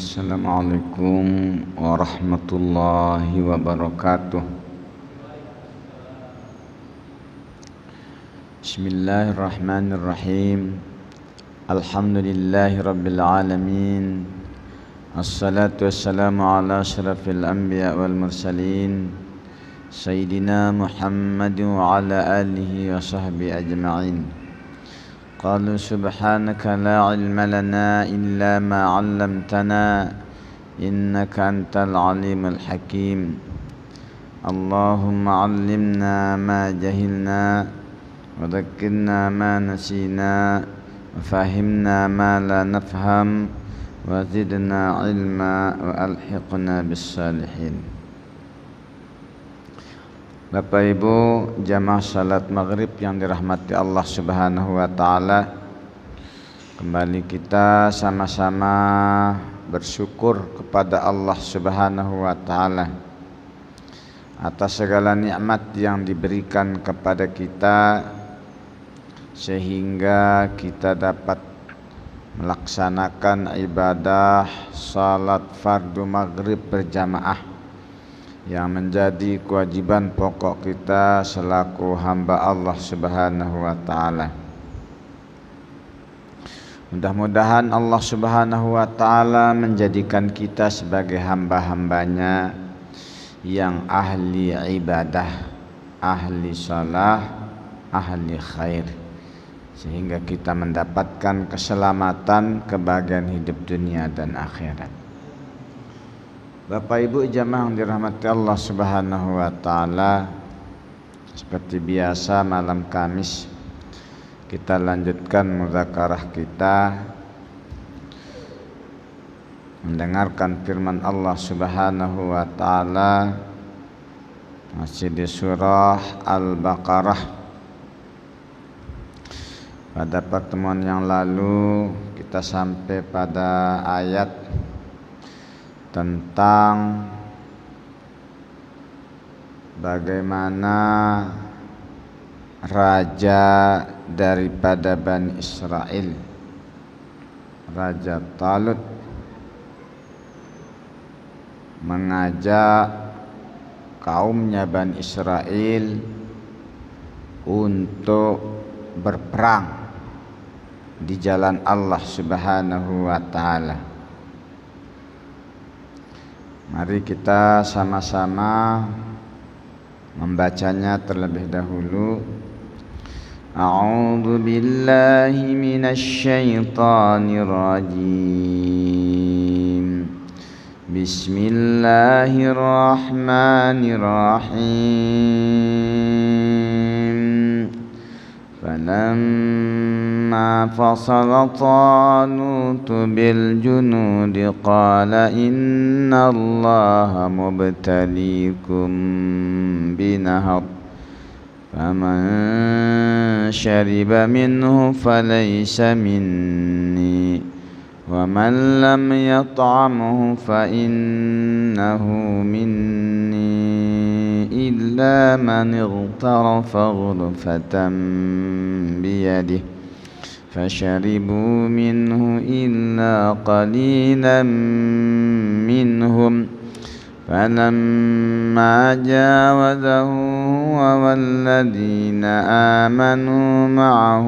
Assalamualaikum warahmatullahi wabarakatuh. Bismillahirrahmanirrahim. Alhamdulillahi rabbil alamin. Assalatu wassalamu ala asyrafil anbiya wal mursalin Sayyidina Muhammad wa ala alihi wa sahbihi ajma'in. Qalu subhanaka la ilma lana illa ma 'allamtana innaka antal alimul hakim. Allahumma 'allimna ma jahilna wa dhakkirna ma nasina wa fahimna ma la nafham wa zidna ilma wa alhiqna bis salihin. Bapak Ibu jamaah salat maghrib yang dirahmati Allah Subhanahu wa ta'ala, kembali kita sama-sama bersyukur kepada Allah Subhanahu wa ta'ala atas segala nikmat yang diberikan kepada kita, sehingga kita dapat melaksanakan ibadah salat fardu maghrib berjamaah yang menjadi kewajiban pokok kita selaku hamba Allah Subhanahu wa ta'ala. Mudah-mudahan Allah Subhanahu wa ta'ala menjadikan kita sebagai hamba-hambanya yang ahli ibadah, ahli salah, ahli khair, sehingga kita mendapatkan keselamatan, kebahagiaan hidup dunia dan akhirat. Bapak Ibu jamaah yang dirahmati Allah Subhanahu wa ta'ala, seperti biasa malam Kamis kita lanjutkan muzakarah kita, mendengarkan firman Allah Subhanahu wa ta'ala masih di surah Al-Baqarah. Pada pertemuan yang lalu kita sampai pada ayat tentang bagaimana raja daripada Bani Israel, Raja Talut, mengajak kaumnya Bani Israel untuk berperang di jalan Allah Subhanahu wa ta'ala. Mari kita sama-sama membacanya terlebih dahulu. A'udzu billahi minasy syaithanir rajim. Bismillahirrahmanirrahim. فلما فصل طالوت بالجنود قال إن الله مبتليكم بنهر فمن شرب منه فليس مني ومن لم يطعمه فإنه مني إلا من اغترف غرفة بيده فشربوا منه إلا قليلا منهم فلما جاوزه هو والذين آمنوا معه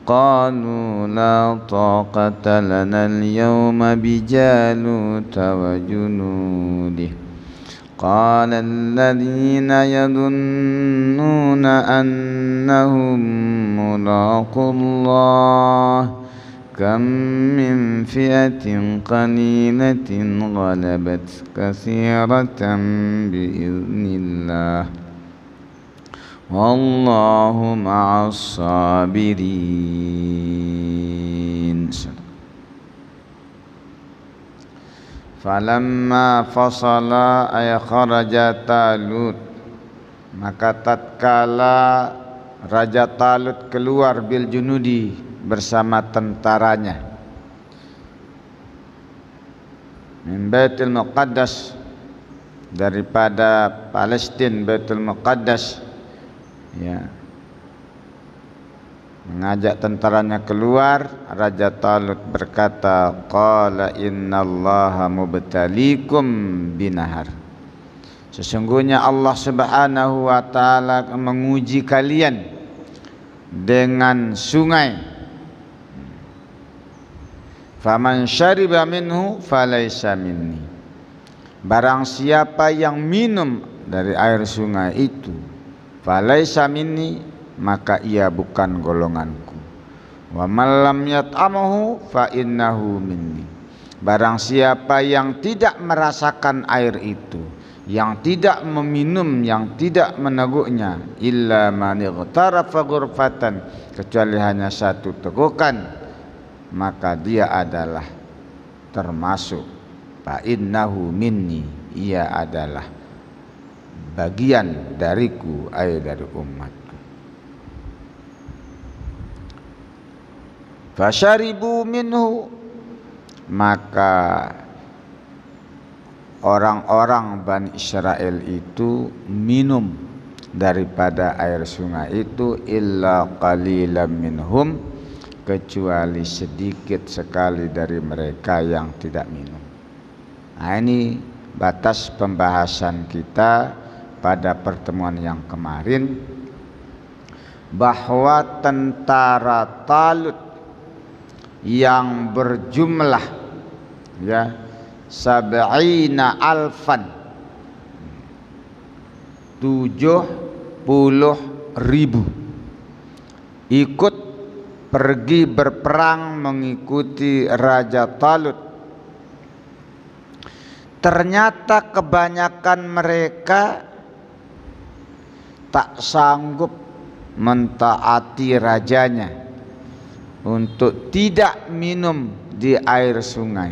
قالوا لا طاقة لنا اليوم بجالوت وجنوده قال الذين يظنون أنهم ملاقو الله كم من فئة قليلة غلبت كثيرة بإذن الله والله مع الصابرين. Falamma fasala ay kharaja Talut, maka tatkala Raja Talut keluar bil junudi bersama tentaranya min Baitul Muqaddas, daripada Palestina Baitul Muqaddas, ya, mengajak tentaranya keluar. Raja Talut berkata, qala innallaha mubtalikum binahar, sesungguhnya Allah Subhanahu wa taala menguji kalian dengan sungai. Faman syariba minhu falaysa minni, barang siapa yang minum dari air sungai itu, falaysa minni, maka ia bukan golonganku. Wa man lam yat'amahu fa innahu minni, barang siapa yang tidak merasakan air itu, yang tidak meminum, yang tidak meneguknya, illa man ightarafa ghurfatan, kecuali hanya satu tegukan, maka dia adalah termasuk, fa innahu minni, ia adalah bagian dariku, ay dari umatku. Fasyaribu minhu, maka orang-orang Bani Israel itu minum daripada air sungai itu, illa qalilan minhum, kecuali sedikit sekali dari mereka yang tidak minum. Nah, ini batas pembahasan kita pada pertemuan yang kemarin, bahwa tentara Talut yang berjumlah sab'ina alfan, 70.000 ikut pergi berperang mengikuti Raja Talut. Ternyata kebanyakan mereka tak sanggup mentaati rajanya untuk tidak minum di air sungai.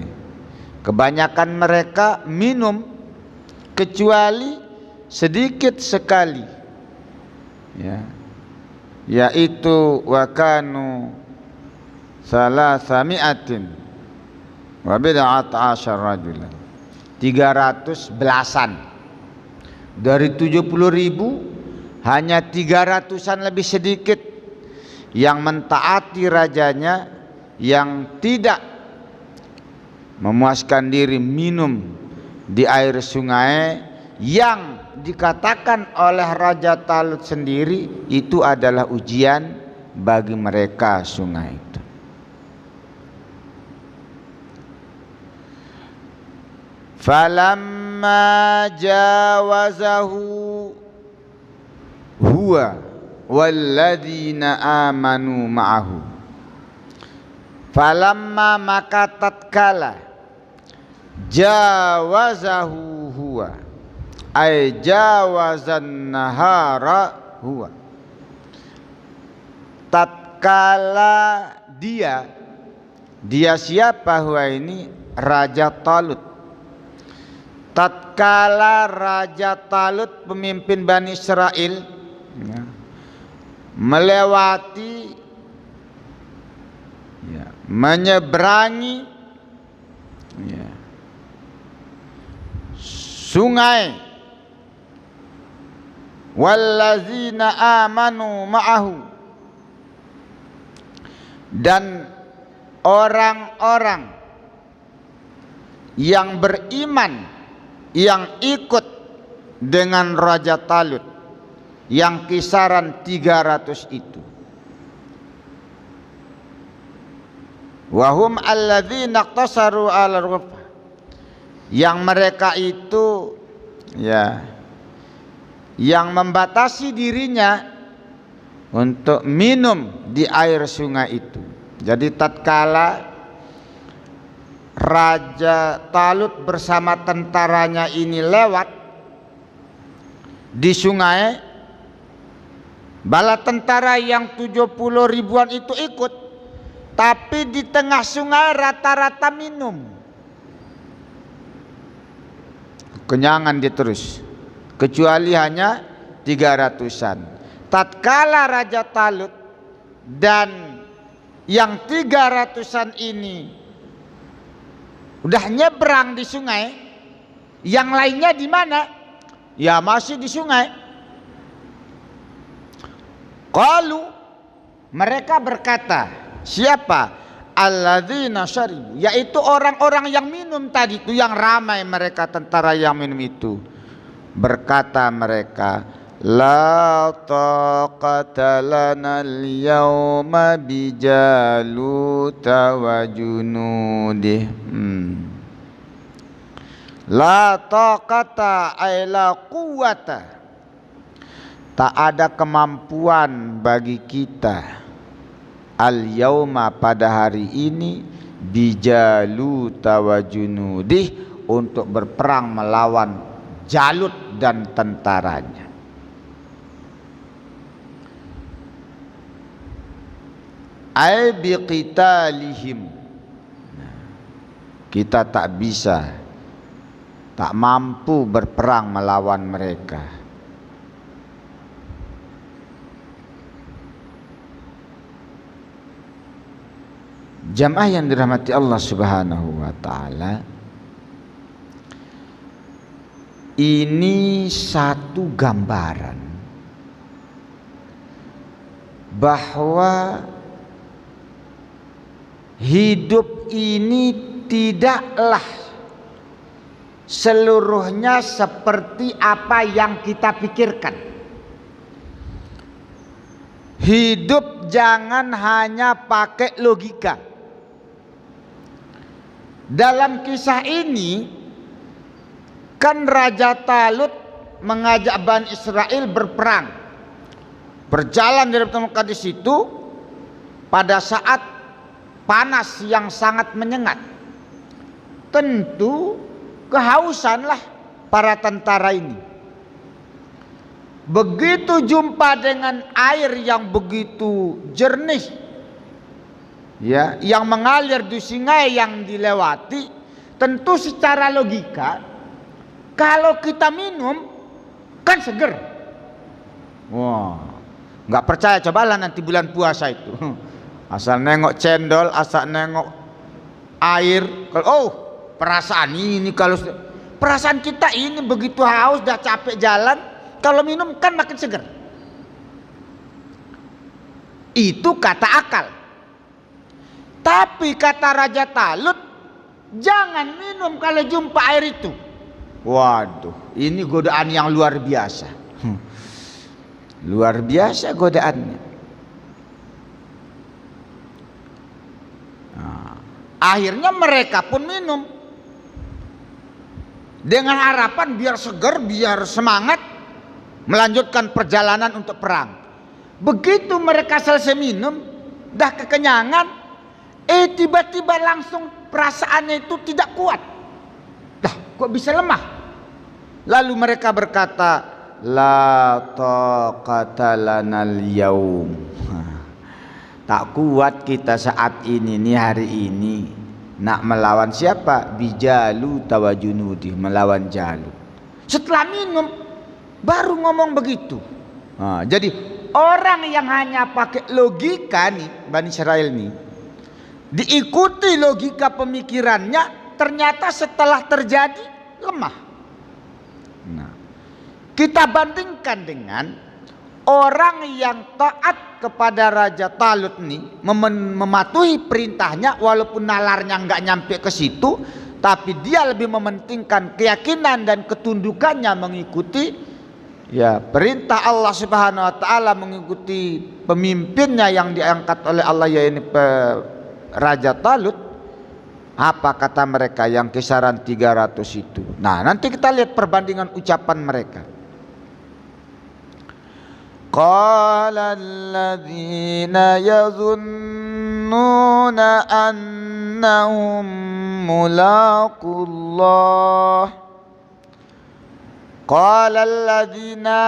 Kebanyakan mereka minum kecuali sedikit sekali, yaitu wa kanu salasami'atin wa bid'at asyar rajulan, 300 belasan. Dari 70.000 hanya 300-an lebih sedikit yang mentaati rajanya, yang tidak memuaskan diri minum di air sungai yang dikatakan oleh Raja Talut sendiri itu adalah ujian bagi mereka sungai itu. Falamma jawazahu huwa walladzina amanu ma'ahu, falamma, maka tatkala, jawazahu huwa, ay jawazan nahara huwa, tatkala dia siapa? Huwa ini Raja Talut. Tatkala Raja Talut pemimpin Bani Israel melewati, menyeberangi sungai, wallazina amanu ma'ahu, dan orang-orang yang beriman yang ikut dengan Raja Talut, yang kisaran 300 itu. Wahum alladzina iqtasaru ala ghurfah, yang mereka itu yang membatasi dirinya untuk minum di air sungai itu. Jadi tatkala Raja Talut bersama tentaranya ini lewat di sungai, bala tentara yang 70.000-an itu ikut, tapi di tengah sungai rata-rata minum. Kenyangan dia terus, kecuali hanya 300-an. Tatkala Raja Talut dan yang 300-an ini udah nyebrang di sungai, yang lainnya di mana? Ya masih di sungai. Qalu, Mereka berkata, siapa? Alladzina syaribu, yaitu orang-orang yang minum tadi itu, yang ramai mereka tentara yang minum itu. Berkata mereka, la taqata lana al-yawma bijaluta wa junudih. La taqata ay la quwata, tak ada kemampuan bagi kita al-yauma pada hari ini bijaluta wa junudih untuk berperang melawan Jalut dan tentaranya. Ai biqitalihim, kita tak bisa, tak mampu berperang melawan mereka. Jamaah yang dirahmati Allah Subhanahu wa taala, ini satu gambaran bahwa hidup ini tidaklah seluruhnya seperti apa yang kita pikirkan. Hidup jangan hanya pakai logika. Dalam kisah ini kan Raja Talut mengajak Bani Israel berperang, berjalan dari Baitul Maqdis itu pada saat panas yang sangat menyengat. Tentu kehausanlah para tentara ini. Begitu jumpa dengan air yang begitu jernih, ya, yang mengalir di sungai yang dilewati, tentu secara logika kalau kita minum kan seger. Wah, nggak percaya cobalah nanti bulan puasa itu. Asal nengok cendol, asal nengok air, kalau perasaan ini, kalau perasaan kita ini begitu haus, dah capek jalan, kalau minum kan makin seger. Itu kata akal. Tapi kata Raja Talut, jangan minum kalau jumpa air itu. Waduh, ini godaan yang luar biasa. Luar biasa godaannya. Akhirnya mereka pun minum dengan harapan biar segar, biar semangat melanjutkan perjalanan untuk perang. Begitu mereka selesai minum, dah kekenyangan, tiba-tiba langsung perasaannya itu tidak kuat. Dah, kok bisa lemah? Lalu mereka berkata, la taqata lanal yaum. Tak kuat kita saat ini, nih hari ini. Nak melawan siapa? Bijalut wa junudih, melawan Jalut. Setelah minum baru ngomong begitu. Jadi orang yang hanya pakai logika nih, Bani Israel nih, diikuti logika pemikirannya, ternyata setelah terjadi lemah. Nah, kita bandingkan dengan orang yang taat kepada Raja Talut nih, mematuhi perintahnya walaupun nalarnya nggak nyampe ke situ, tapi dia lebih mementingkan keyakinan dan ketundukannya mengikuti ya perintah Allah Subhanahu wa taala, mengikuti pemimpinnya yang diangkat oleh Allah, yaitu Raja Talut. Apa kata mereka yang kisaran 300 itu? Nah, nanti kita lihat perbandingan ucapan mereka. Qala alladhina yazunnuna annahum mulaqullah. Qala alladhina,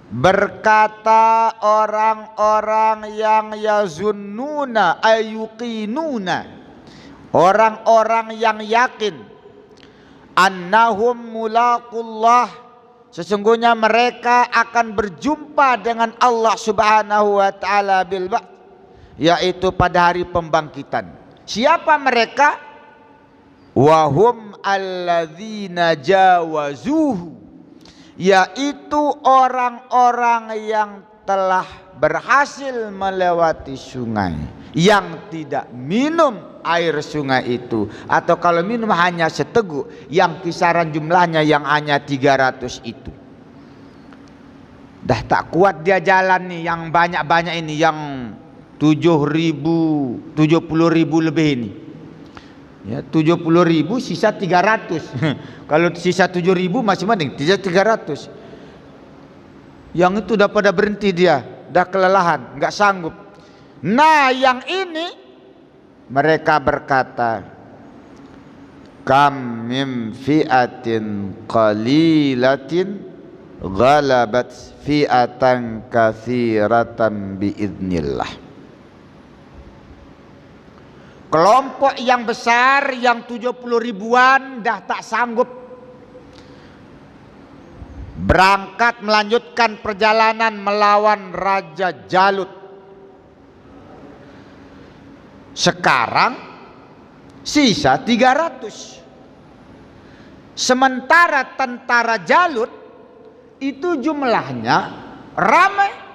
berkata orang-orang yang yazunnuna ayuqinuna, orang-orang yang yakin, annahum mulaqullah, sesungguhnya mereka akan berjumpa dengan Allah Subhanahu wa taala bil ba'ts, yaitu pada hari pembangkitan. Siapa mereka? Wahum alladzina jawazuhu, yaitu orang-orang yang telah berhasil melewati sungai, yang tidak minum air sungai itu, atau kalau minum hanya seteguk, yang kisaran jumlahnya yang hanya 300 itu. Dah tak kuat dia jalan nih, yang banyak-banyak ini, yang 70.000 lebih ini. Ya, 70.000 sisa 300. Kalau sisa 7.000 masih mending, 300. Yang itu udah pada berhenti dia, udah kelelahan, nggak sanggup. Nah, yang ini mereka berkata, kam mim fi'atin qalilatin ghalabat fi'atan katsiratan biidznillah. Kelompok yang besar, yang 70 ribuan dah tak sanggup berangkat melanjutkan perjalanan melawan Raja Jalut. Sekarang sisa 300. Sementara tentara Jalut itu jumlahnya ramai.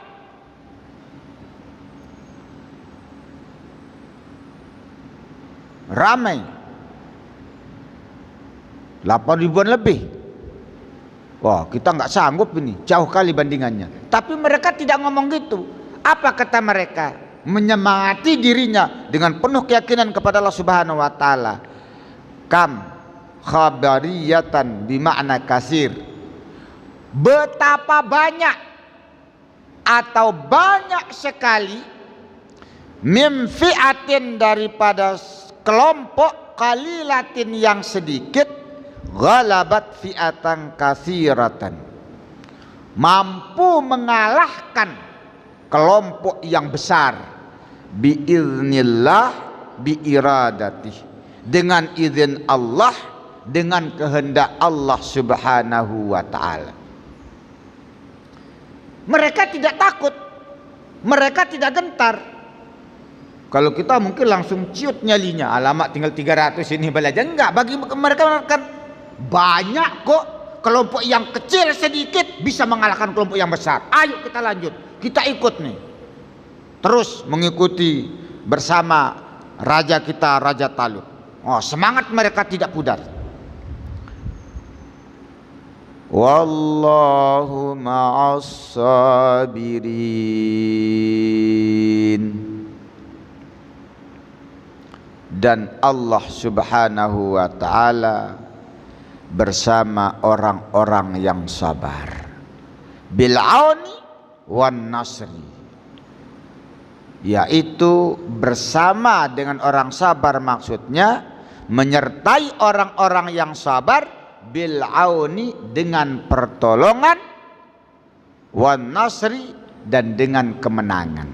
Ramai 8.000-an lebih. Wah, kita nggak sanggup ini, jauh kali bandingannya. Tapi mereka tidak ngomong gitu. Apa kata mereka? Menyemangati dirinya dengan penuh keyakinan kepada Allah Subhanahu wa taala. Kam khabariyatan bima'na kasir. Betapa banyak atau banyak sekali mim fi'atin daripada kelompok qalilatin yang sedikit, ghalabat fi'atan katsiratan, mampu mengalahkan kelompok yang besar, biiznillah biiradatih, dengan izin Allah, dengan kehendak Allah Subhanahu wa taala. Mereka tidak takut, mereka tidak gentar. Kalau kita mungkin langsung ciut nyalinya, alamak tinggal 300 ini belajar. Enggak, bagi mereka kan banyak kok. Kelompok yang kecil sedikit bisa mengalahkan kelompok yang besar. Ayo kita lanjut, kita ikut nih. Terus mengikuti bersama raja kita, Raja Talut. Oh, semangat mereka tidak pudar. Wallahu ma'as sabirin. Dan Allah Subhanahu wa ta'ala bersama orang-orang yang sabar, bil auni wan nasri, yaitu bersama dengan orang sabar, maksudnya menyertai orang-orang yang sabar, bil auni dengan pertolongan, wan nasri dan dengan kemenangan.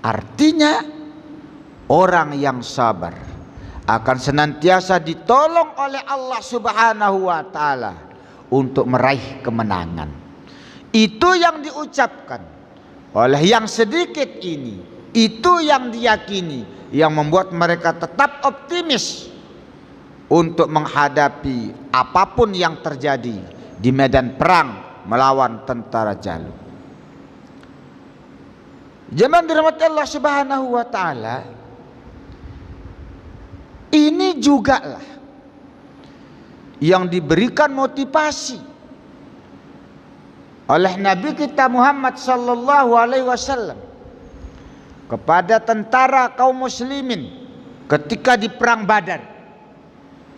Artinya orang yang sabar akan senantiasa ditolong oleh Allah Subhanahu wa taala untuk meraih kemenangan. Itu yang diucapkan oleh yang sedikit ini, itu yang diyakini, yang membuat mereka tetap optimis untuk menghadapi apapun yang terjadi di medan perang melawan tentara Jalut. Jemaah dirahmati Allah Subhanahu wa taala, ini juga lah yang diberikan motivasi oleh Nabi kita Muhammad sallallahu alaihi wasallam kepada tentara kaum muslimin ketika di perang Badar,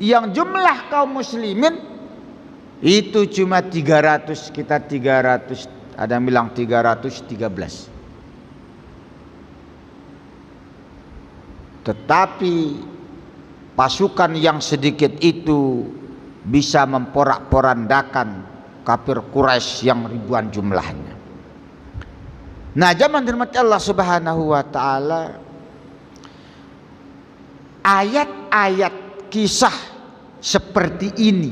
yang jumlah kaum muslimin itu cuma 300, kita 300, ada yang bilang 313. Tetapi pasukan yang sedikit itu bisa memporak-porandakan kafir Quraisy yang ribuan jumlahnya. Nah, zaman dirahmati Allah Subhanahu wa taala, ayat-ayat kisah seperti ini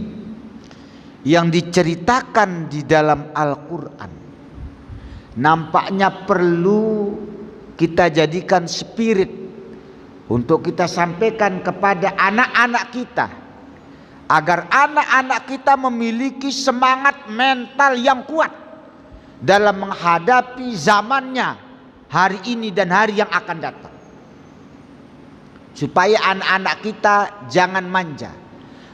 yang diceritakan di dalam Al-Quran nampaknya perlu kita jadikan spirit untuk kita sampaikan kepada anak-anak kita, agar anak-anak kita memiliki semangat mental yang kuat dalam menghadapi zamannya, hari ini dan hari yang akan datang. Supaya anak-anak kita jangan manja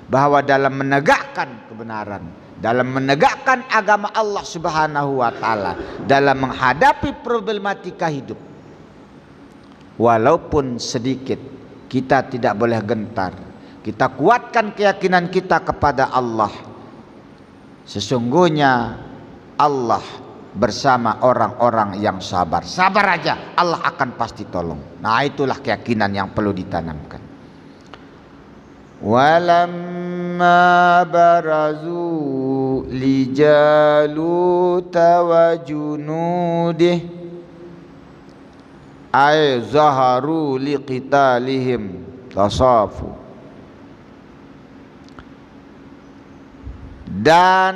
bahwa dalam menegakkan kebenaran, dalam menegakkan agama Allah Subhanahu wa taala, dalam menghadapi problematika hidup, walaupun sedikit, kita tidak boleh gentar. Kita kuatkan keyakinan kita kepada Allah. Sesungguhnya Allah bersama orang-orang yang sabar. Sabar aja, Allah akan pasti tolong. Nah, itulah keyakinan yang perlu ditanamkan. Walamma barazu li Jalut wa junudih ay zaharu liqitalihim tasafu. Dan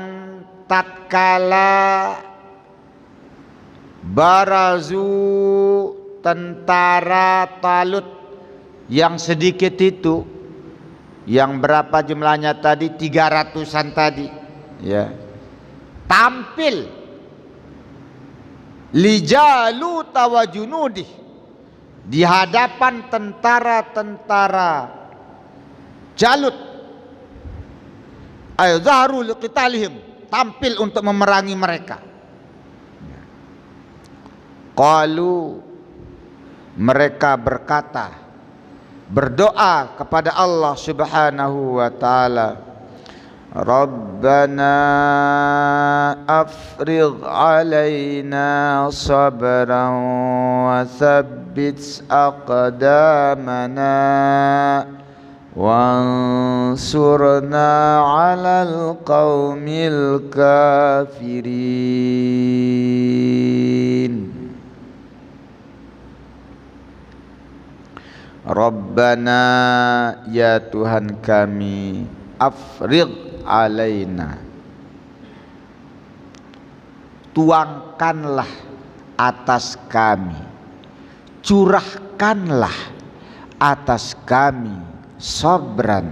tatkala barazu tentara Talut yang sedikit itu, yang berapa jumlahnya tadi, 300-an tadi, ya, tampil li Jalut wa junudih, di hadapan tentara-tentara Jalut, ay zaharu liqitalihim, tampil untuk memerangi mereka. Qalu, mereka berkata, berdoa kepada Allah Subhanahu wa taala, Rabbana afrigh alaina sabran wa thabbit aqdamana wansurna 'alal qaumil kafirin. Rabbana, ya Tuhan kami, afrigh alaina, tuangkanlah atas kami, curahkanlah atas kami sabran,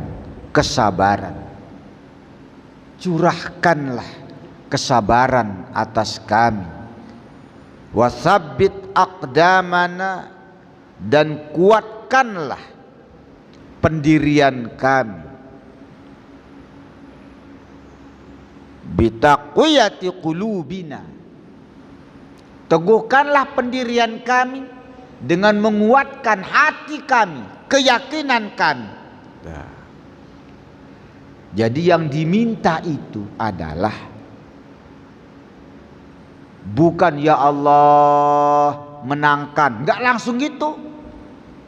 kesabaran. Curahkanlah kesabaran atas kami. Wasabbit aqdamana, dan kuatkanlah pendirian kami. Bitaqwiyati qulubina, teguhkanlah pendirian kami dengan menguatkan hati kami, keyakinan kami. Jadi yang diminta itu adalah bukan ya Allah menangkan, enggak langsung gitu.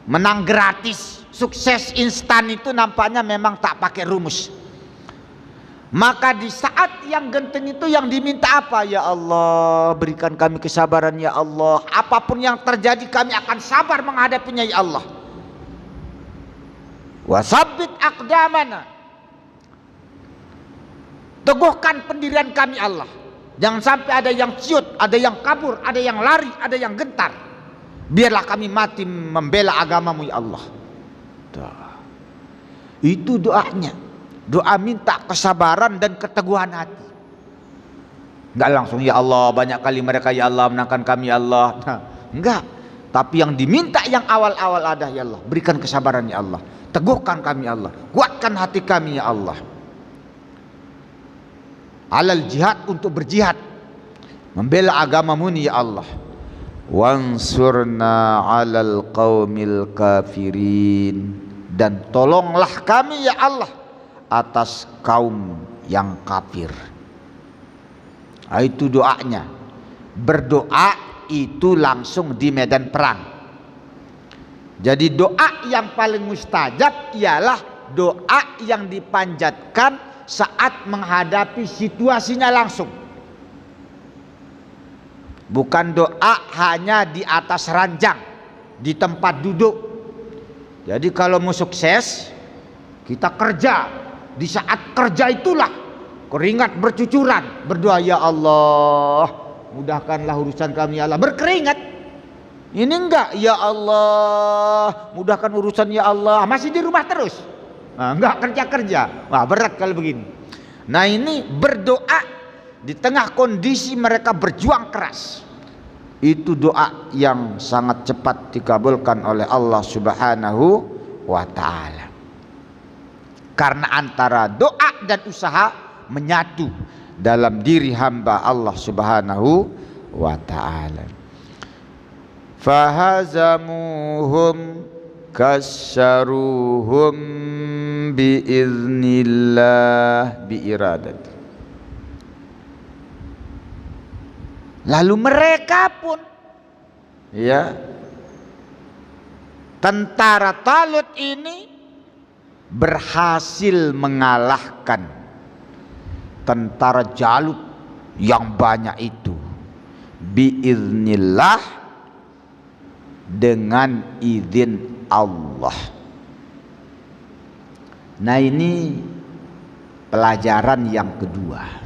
Menang gratis, sukses instan itu nampaknya memang tak pakai rumus. Maka di saat yang genting itu yang diminta apa? Ya Allah, berikan kami kesabaran ya Allah. Apapun yang terjadi kami akan sabar menghadapinya ya Allah. Wasabbit aqdamana, teguhkan pendirian kami Allah. Jangan sampai ada yang ciut, ada yang kabur, ada yang lari, ada yang gentar. Biarlah kami mati membela agamamu ya Allah. Itu doanya. Doa minta kesabaran dan keteguhan hati. Enggak langsung ya Allah, banyak kali mereka ya Allah menangkan kami ya Allah. Nah, enggak. Tapi yang diminta yang awal-awal ada ya Allah, berikan kesabaran ya Allah, teguhkan kami ya Allah, kuatkan hati kami ya Allah. Alal jihad, untuk berjihad membela agamamu ya Allah. Wansurna 'alal qaumil kafirin, dan tolonglah kami ya Allah atas kaum yang kafir. Itu doanya. Berdoa itu langsung di medan perang. Jadi doa yang paling mustajab ialah doa yang dipanjatkan saat menghadapi situasinya langsung. Bukan doa hanya di atas ranjang, di tempat duduk. Jadi kalau mau sukses, kita kerja. Di saat kerja itulah keringat bercucuran, berdoa ya Allah, mudahkanlah urusan kami ya Allah. Berkeringat. Ini enggak ya Allah, mudahkan urusan ya Allah, masih di rumah terus. Nah, enggak kerja-kerja. Wah, berat kalau begini. Nah, ini berdoa di tengah kondisi mereka berjuang keras. Itu doa yang sangat cepat dikabulkan oleh Allah Subhanahu wa ta'ala. Karena antara doa dan usaha menyatu dalam diri hamba Allah Subhanahu wa ta'ala. Fahazamuhum kasyaruhum biiznillah biiradati. Lalu mereka pun, ya, tentara Talut ini berhasil mengalahkan tentara Jalut yang banyak itu biiznillah, dengan izin Allah. Nah, ini pelajaran yang kedua.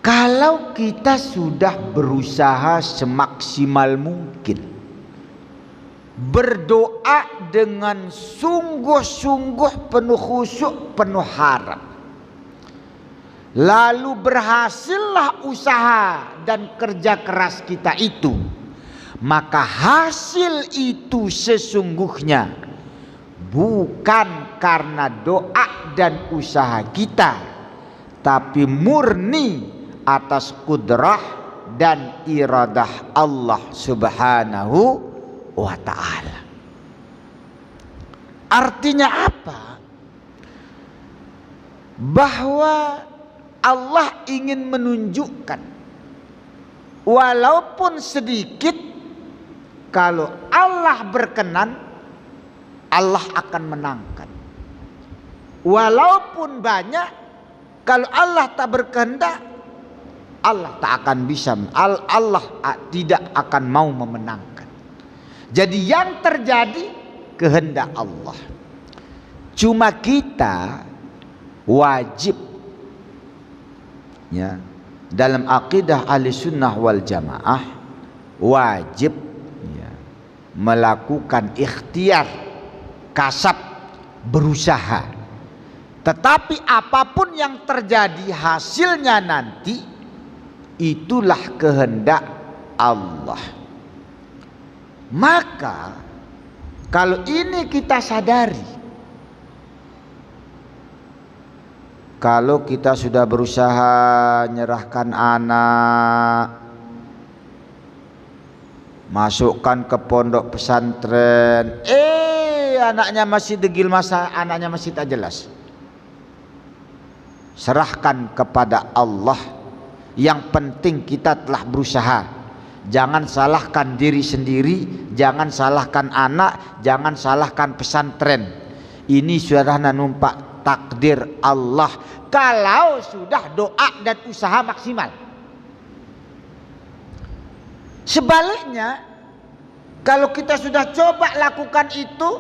Kalau kita sudah berusaha semaksimal mungkin, berdoa dengan sungguh-sungguh, penuh khusyuk, penuh harap, lalu berhasillah usaha dan kerja keras kita itu, maka hasil itu sesungguhnya bukan karena doa dan usaha kita, tapi murni atas kudrah dan iradah Allah Subhanahu wa ta'ala. Artinya apa? Bahwa Allah ingin menunjukkan, walaupun sedikit, kalau Allah berkenan, Allah akan menangkan. Walaupun banyak, kalau Allah tak berkehendak, Allah tak akan bisa, Allah tidak akan mau memenangkan. Jadi yang terjadi kehendak Allah. Cuma kita wajib, ya, dalam akidah Ahlussunnah wal Jamaah, wajib, ya, melakukan ikhtiar, kasab, berusaha. Tetapi apapun yang terjadi hasilnya nanti itulah kehendak Allah. Maka kalau ini kita sadari, kalau kita sudah berusaha nyerahkan anak, masukkan ke pondok pesantren, anaknya masih degil, masa anaknya masih tak jelas, serahkan kepada Allah. Yang penting kita telah berusaha. Jangan salahkan diri sendiri, jangan salahkan anak, jangan salahkan pesantren. Ini sudah numpak takdir Allah kalau sudah doa dan usaha maksimal. Sebaliknya, kalau kita sudah coba lakukan itu,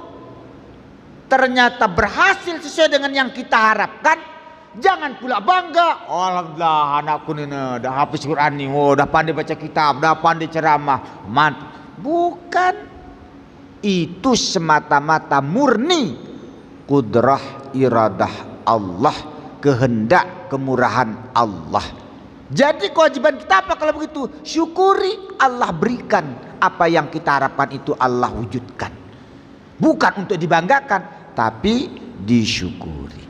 ternyata berhasil sesuai dengan yang kita harapkan, jangan pula bangga. Alhamdulillah, anakku ini dah hafaz Quran nih, dah pandai baca kitab, dah pandai ceramah. Bukan. Itu semata-mata murni kudrah iradah Allah, kehendak kemurahan Allah. Jadi kewajiban kita apa kalau begitu? Syukuri, Allah berikan apa yang kita harapkan itu Allah wujudkan. Bukan untuk dibanggakan, tapi disyukuri.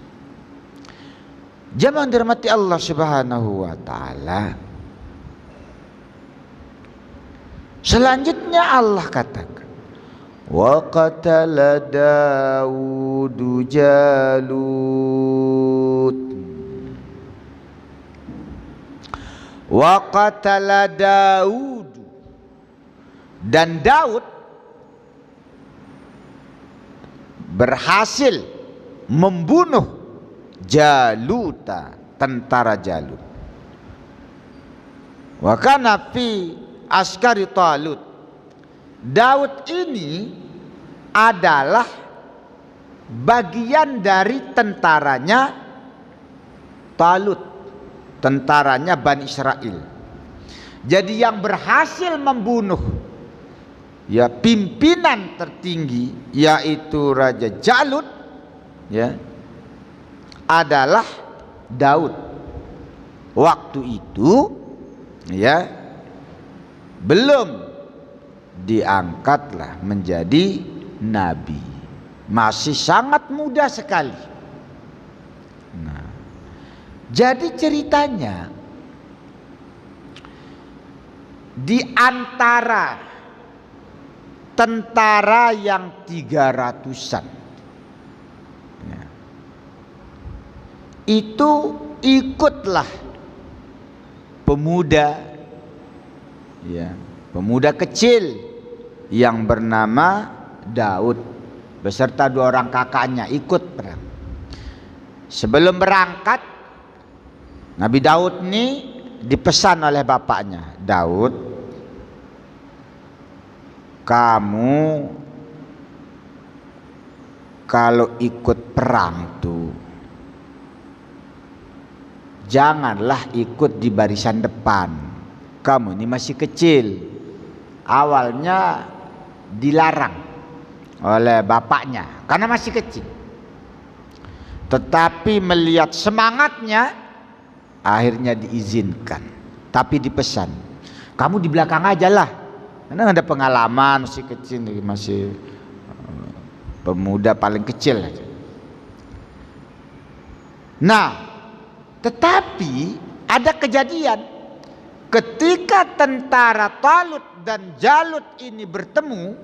Jamaah dirahmati Allah Subhanahu wa ta'ala. Selanjutnya Allah katakan, wa qatala Daudu Jalut. Wa qatala Daud, dan Daud berhasil membunuh Jaluta, tentara Jalut. Wa kana fi askari Talut. Daud ini adalah bagian dari tentaranya Talut, tentaranya Bani Israel. Jadi yang berhasil membunuh, ya, pimpinan tertinggi, yaitu Raja Jalut, ya, adalah Daud. waktu itu ya belum diangkatlah menjadi nabi, masih sangat muda sekali. Nah, jadi ceritanya di antara tentara yang 300-an ya, itu ikutlah pemuda ya, pemuda kecil yang bernama Daud beserta 2 orang kakaknya ikut perang. Sebelum berangkat, Nabi Daud ini dipesan oleh bapaknya, Daud, kamu kalau ikut perang tuh janganlah ikut di barisan depan. Kamu ini masih kecil. Awalnya dilarang oleh bapaknya karena masih kecil. Tetapi melihat semangatnya akhirnya diizinkan. Tapi dipesan, kamu di belakang aja lah. Karena ada pengalaman, masih kecil, masih pemuda paling kecil aja. Nah, tetapi ada kejadian ketika tentara Talut dan Jalut ini bertemu.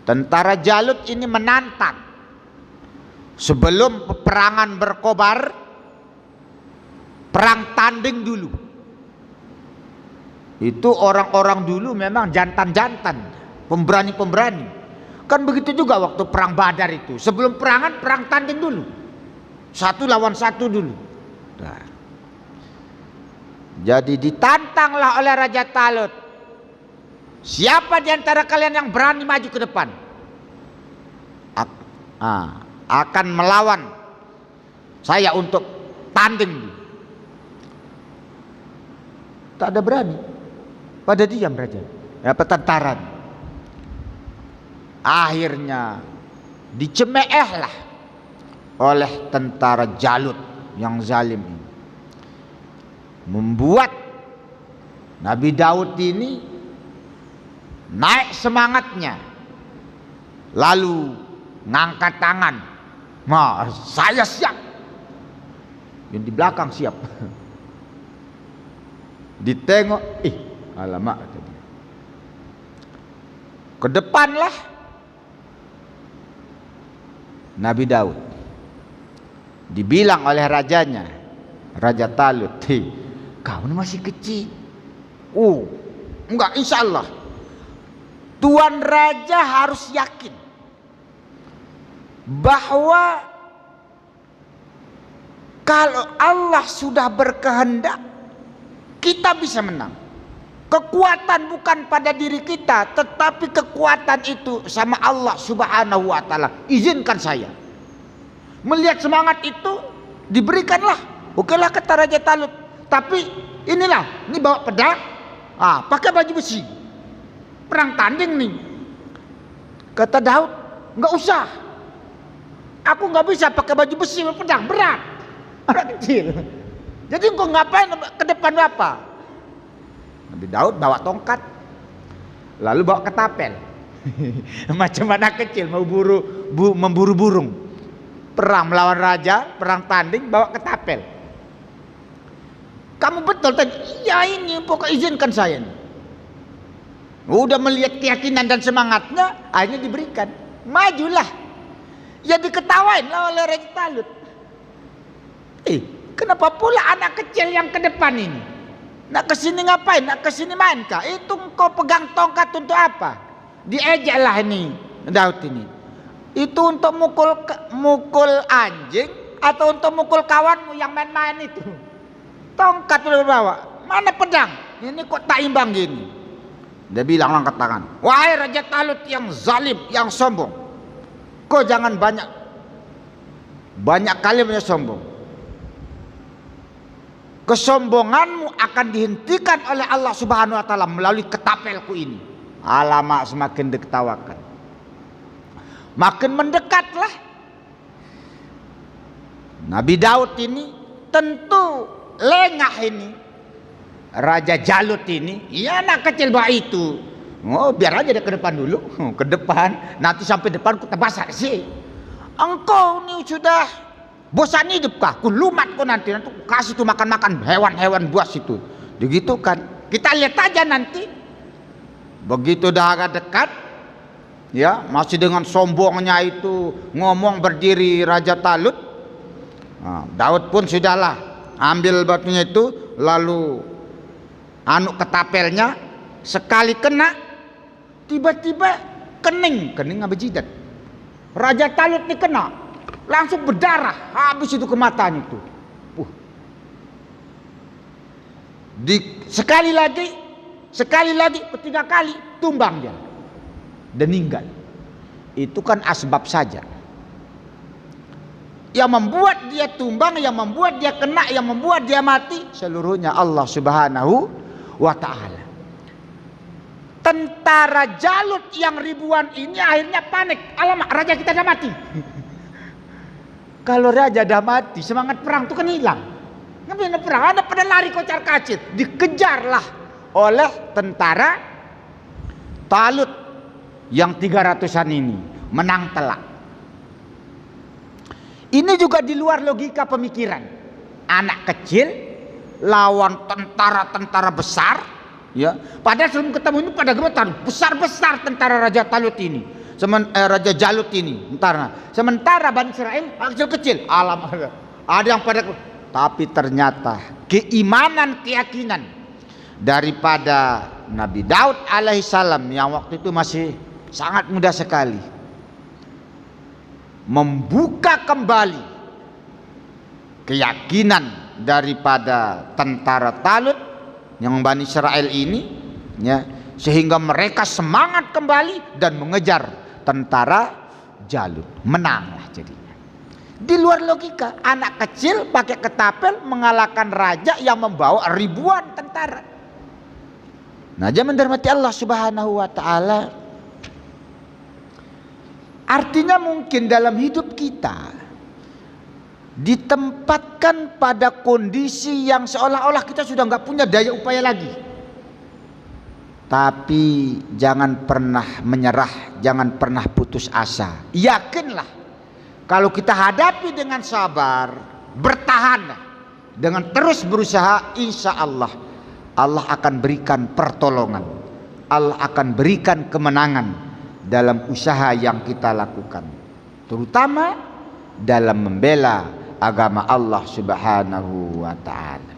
Tentara Jalut ini menantang. Sebelum peperangan berkobar, perang tanding dulu. Itu orang-orang dulu memang jantan-jantan, pemberani-pemberani. Kan begitu juga waktu perang Badar itu. Sebelum perangan, perang tanding dulu. 1 lawan 1 dulu. Nah. Jadi ditantanglah oleh Raja Talut. Siapa di antara kalian yang berani maju ke depan? Akan melawan saya untuk tanding. Tak ada berani. Pada diam raja. Ya, petentaran. Akhirnya dicemeehlah oleh tentara Jalut yang zalim ini. Membuat Nabi Daud ini naik semangatnya. Lalu ngangkat tangan. Nah, saya siap. Yang di belakang siap. Ditengok, alamak kata dia. Ke depanlah Nabi Daud. Dibilang oleh rajanya, Raja Talut, kau ini masih kecil. Enggak, insya Allah Tuan Raja harus yakin bahwa kalau Allah sudah berkehendak, kita bisa menang. Kekuatan bukan pada diri kita, tetapi kekuatan itu sama Allah Subhanahu wa ta'ala. Izinkan saya. Melihat semangat itu diberikanlah. Okelah kata Raja Talut. Tapi inilah, ini bawa pedang, pakai baju besi. Perang tanding nih. Kata Daud, nggak usah. Aku nggak bisa pakai baju besi pedang, berat. Anak kecil. Jadi engkau ngapain ke depan apa? Nabi Daud bawa tongkat, lalu bawa ketapel. Macam anak kecil mau memburu burung. Perang melawan raja, perang tanding bawa ketapel. Kamu betul tadi? Iya ini, pokok izinkan saya. Udah melihat keyakinan dan semangatnya, akhirnya diberikan. Majulah. Ya diketawain lah oleh Raja Talut. Kenapa pula anak kecil yang ke depan ini? Nak kesini ngapain? Nak kesini main kah? Itu kau pegang tongkat untuk apa? Diejek lah ini Daud ini. Itu untuk mukul anjing atau untuk mukul kawanmu yang main-main itu? Tongkat udah bawa. Mana pedang? Ini kok tak imbang gini? Dia bilang angkat tangan. Wahai Raja Talut yang zalim, yang sombong. Kau jangan banyak kali sombong. Kesombonganmu akan dihentikan oleh Allah Subhanahu wa ta'ala melalui ketapelku ini. Alamak, semakin diketawakan. Makin mendekatlah Nabi Daud ini Tentu lengah ini Raja Jalut ini, ya anak kecil bayi itu. Oh, biar aja dia ke depan dulu, ke depan. Nanti sampai depan ku tebasak sih. Engkau ini sudah bosan hidup kah? Ku lumat kau nanti ku kasih tuh makan-makan hewan-hewan buas itu. Begitu kan? Kita lihat aja nanti. Begitu dah agak dekat, ya masih dengan sombongnya itu ngomong berdiri Raja Talut. Nah, Daud pun sudahlah ambil batunya itu, lalu anu ketapelnya, sekali kena tiba-tiba kening apa jidat. Raja Talut ini kena langsung berdarah, habis itu ke matanya itu. Sekali lagi, ketiga kali tumbang dia dan meninggal. Itu kan asbab saja. Yang membuat dia tumbang, yang membuat dia kena, yang membuat dia mati, seluruhnya Allah Subhanahu wa ta'ala. Tentara Jalut yang ribuan ini akhirnya panik. Alamak, raja kita dah mati. Kalau raja dah mati, semangat perang itu kan hilang. Nggak perang, ada pada lari kocar kacir. Dikejarlah oleh tentara Talut yang 300-an ini, menang telak. Ini juga di luar logika pemikiran. Anak kecil lawan tentara-tentara besar, ya. Padahal sebelum ketemu ini pada gemetar, besar-besar tentara Raja Talut ini, Raja Jalut ini. Sementara Bani Israel kecil-kecil. Alam ada yang pada, tapi ternyata keimanan, keyakinan daripada Nabi Daud alaihissalam yang waktu itu masih sangat muda sekali, membuka kembali keyakinan daripada tentara Talut yang Bani Israel ini, ya, sehingga mereka semangat kembali dan mengejar tentara Jalut. Menanglah jadinya. Di luar logika, anak kecil pakai ketapel mengalahkan raja yang membawa ribuan tentara. Nah, jangan dirahmati Allah Subhanahu wa ta'ala. Artinya mungkin dalam hidup kita ditempatkan pada kondisi yang seolah-olah kita sudah nggak punya daya upaya lagi. Tapi jangan pernah menyerah, jangan pernah putus asa. Yakinlah, kalau kita hadapi dengan sabar, bertahan, dengan terus berusaha, insya Allah, Allah akan berikan pertolongan, Allah akan berikan kemenangan dalam usaha yang kita lakukan, terutama dalam membela agama Allah Subhanahu wa ta'ala.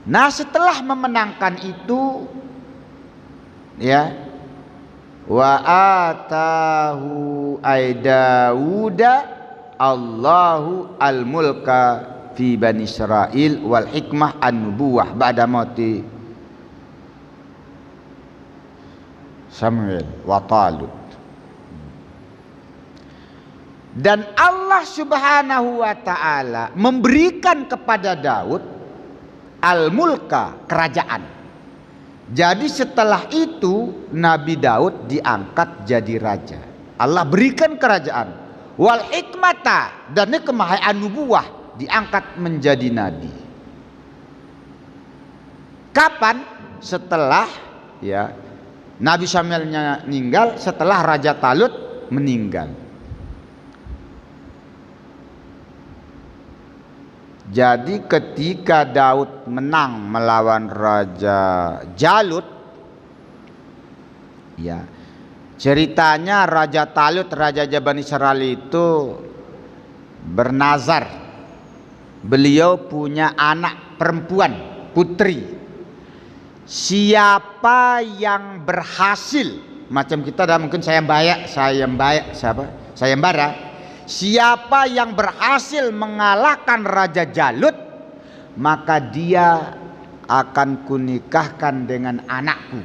Nah, setelah memenangkan itu, ya, wa atahu Dawuda Allahu al-mulka fi Bani Israil wal hikmah an-nubuwah ba'da mauti Samuel wa Talut. Dan Allah Subhanahu wa ta'ala memberikan kepada Daud al-mulka, kerajaan. Jadi setelah itu Nabi Daud diangkat jadi raja. Allah berikan kerajaan. Wal hikmata, dan hikmah an-nubuwah, diangkat menjadi nabi. Kapan? Setelah, ya, Nabi Samuelnya meninggal, setelah Raja Talut meninggal. Jadi ketika Daud menang melawan Raja Jalut, ya, ceritanya Raja Talut, Raja Bani Israil itu bernazar. Beliau punya anak perempuan, putri. Siapa yang berhasil, macam kita dah mungkin sayembara, siapa yang berhasil mengalahkan Raja Jalut, maka dia akan kunikahkan dengan anakku.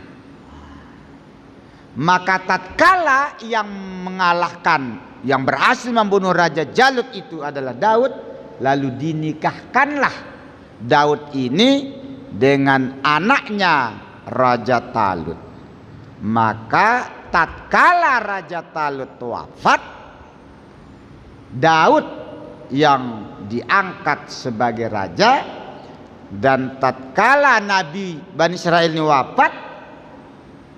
Maka tatkala yang mengalahkan, yang berhasil membunuh Raja Jalut itu adalah Daud, lalu dinikahkanlah Daud ini dengan anaknya Raja Talut. Maka tatkala Raja Talut wafat, Daud yang diangkat sebagai raja, dan tatkala Nabi Bani Israil ini wafat,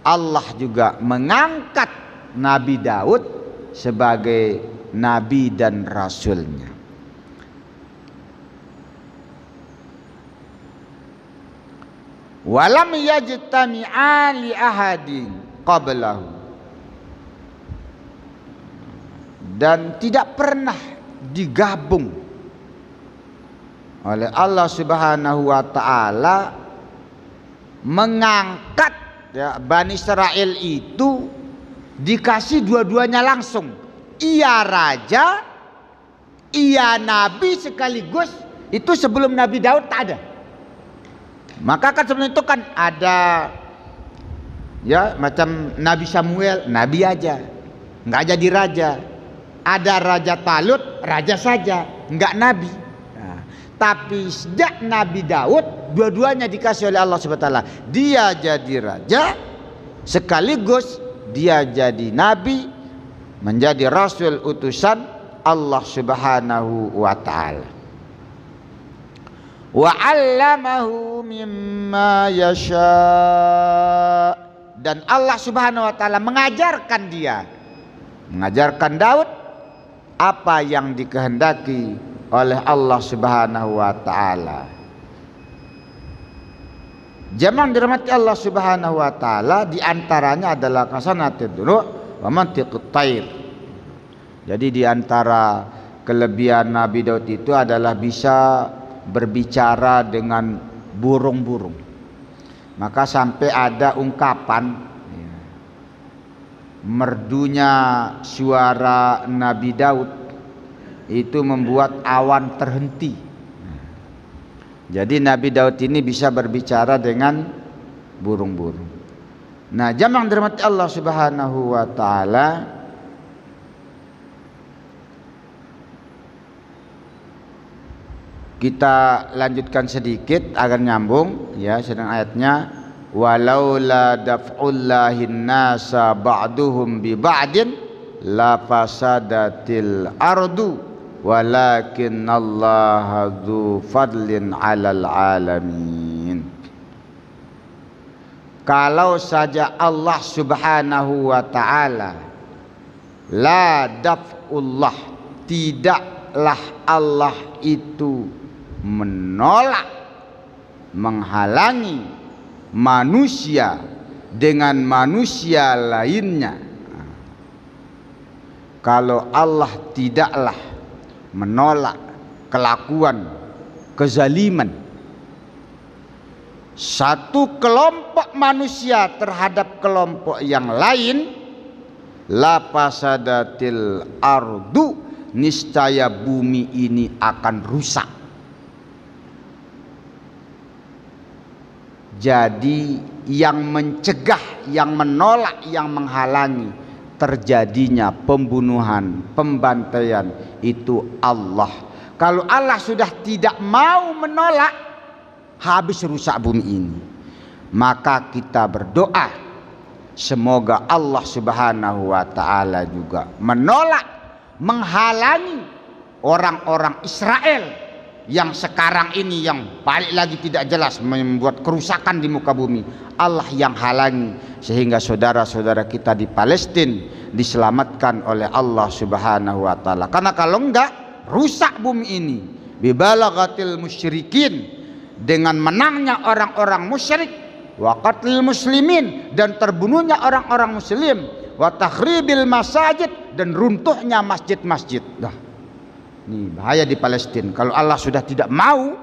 Allah juga mengangkat Nabi Daud sebagai nabi dan rasulnya. Walam yajtami'a li ahadin qablahu, dan tidak pernah digabung oleh Allah Subhanahu wa taala mengangkat Bani Israil itu dikasih dua-duanya langsung. Ia raja, ia nabi sekaligus. Itu sebelum Nabi Daud tak ada. Maka kan sebelum itu kan ada ya macam Nabi Samuel, nabi aja, nggak jadi raja. Ada Raja Talut, raja saja, nggak nabi. Nah, tapi sejak Nabi Daud, dua-duanya dikasih oleh Allah Subhanahu wa taala. Dia jadi raja, sekaligus dia jadi nabi, menjadi rasul utusan Allah Subhanahu wa taala. Wa 'allamahu mimma yasha, dan Allah Subhanahu wa taala mengajarkan Daud apa yang dikehendaki oleh Allah Subhanahu wa taala. Jamaah dirahmati Allah Subhanahu wa taala, di antaranya adalah kasanatud duru wa mantiqut tair. Jadi di antara kelebihan Nabi Daud itu adalah bisa berbicara dengan burung-burung. Maka sampai ada ungkapan merdunya suara Nabi Daud itu membuat awan terhenti. Jadi Nabi Daud ini bisa berbicara dengan burung-burung. Nah, jamaah dirahmati Allah Subhanahu wa taala, kita lanjutkan sedikit agar nyambung ya, sedang ayatnya walaula daf'ullahin nasa ba'duhum bi ba'din la fasadatil ardu walakinnallaha dzu fadlin 'alal alamin. Kalau saja Allah Subhanahu wa taala, la daf'ullah, tidaklah Allah itu menolak, menghalangi manusia dengan manusia lainnya. Kalau Allah tidaklah menolak kelakuan kezaliman satu kelompok manusia terhadap kelompok yang lain, la fasadatil ardu, niscaya bumi ini akan rusak. Jadi yang mencegah, yang menolak, yang menghalangi terjadinya pembunuhan, pembantaian itu Allah. Kalau Allah sudah tidak mau menolak, habis rusak bumi ini. Maka kita berdoa semoga Allah Subhanahu wa taala juga menolak, menghalangi orang-orang Israel yang sekarang ini yang balik lagi tidak jelas membuat kerusakan di muka bumi. Allah yang halangi sehingga saudara-saudara kita di Palestina diselamatkan oleh Allah Subhanahu wa taala. Karena kalau enggak, rusak bumi ini. Bibalagatil musyrikin, dengan menangnya orang-orang musyrik, wa qatlil muslimin, dan terbunuhnya orang-orang muslim, wa takhribil masajid, dan runtuhnya masjid-masjid. Ini bahaya di Palestina. Kalau Allah sudah tidak mau,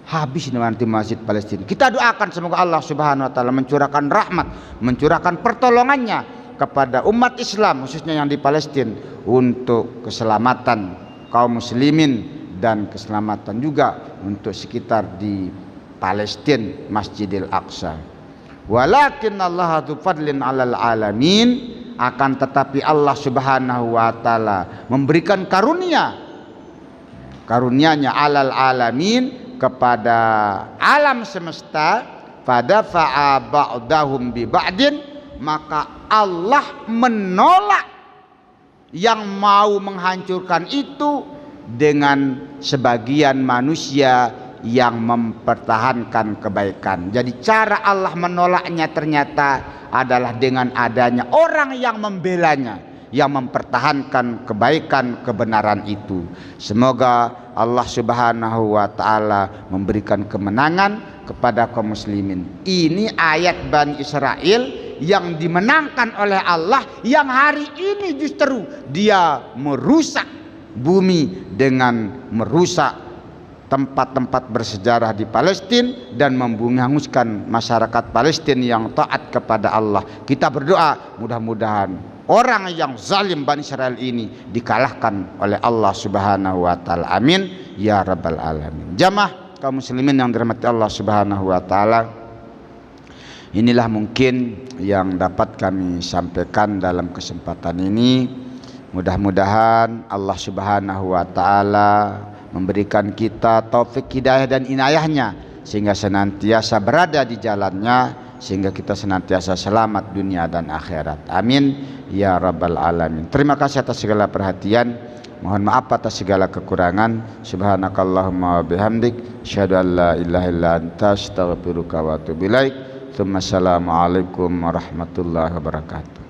habis nanti masjid Palestina. Kita doakan semoga Allah Subhanahu wa taala mencurahkan rahmat, mencurahkan pertolongannya kepada umat Islam khususnya yang di Palestina untuk keselamatan kaum muslimin dan keselamatan juga untuk sekitar di Palestina, Masjidil Aqsa. Walakin Allah dzu fadlin 'alal alamin, akan tetapi Allah Subhanahu wa taala memberikan karunia-Nya 'alal alamin, kepada alam semesta. Fadafa'a ba'dahum bi ba'din, maka Allah menolak yang mau menghancurkan itu dengan sebagian manusia yang mempertahankan kebaikan. Jadi cara Allah menolaknya ternyata adalah dengan adanya orang yang membelanya, yang mempertahankan kebaikan kebenaran itu. Semoga Allah Subhanahu wa taala memberikan kemenangan kepada kaum muslimin. Ini ayat Bani Israel yang dimenangkan oleh Allah, yang hari ini justru dia merusak bumi dengan merusak tempat-tempat bersejarah di Palestina dan menghanguskan masyarakat Palestina yang taat kepada Allah. Kita berdoa mudah-mudahan orang yang zalim Bani Israel ini dikalahkan oleh Allah Subhanahu wa taala. Amin ya rabbal alamin. Jamaah kaum muslimin yang dirahmati Allah Subhanahu wa taala, inilah mungkin yang dapat kami sampaikan dalam kesempatan ini. Mudah-mudahan Allah Subhanahu wa taala memberikan kita taufik hidayah dan inayahnya sehingga senantiasa berada di jalannya, sehingga kita senantiasa selamat dunia dan akhirat. Amin ya rabbal alamin. Terima kasih atas segala perhatian. Mohon maaf atas segala kekurangan. Subhanakallahumma wa bihamdik, asyhadu an la ilaha illa anta, astaghfiruka wa atubu ilaik. Assalamualaikum warahmatullahi wabarakatuh.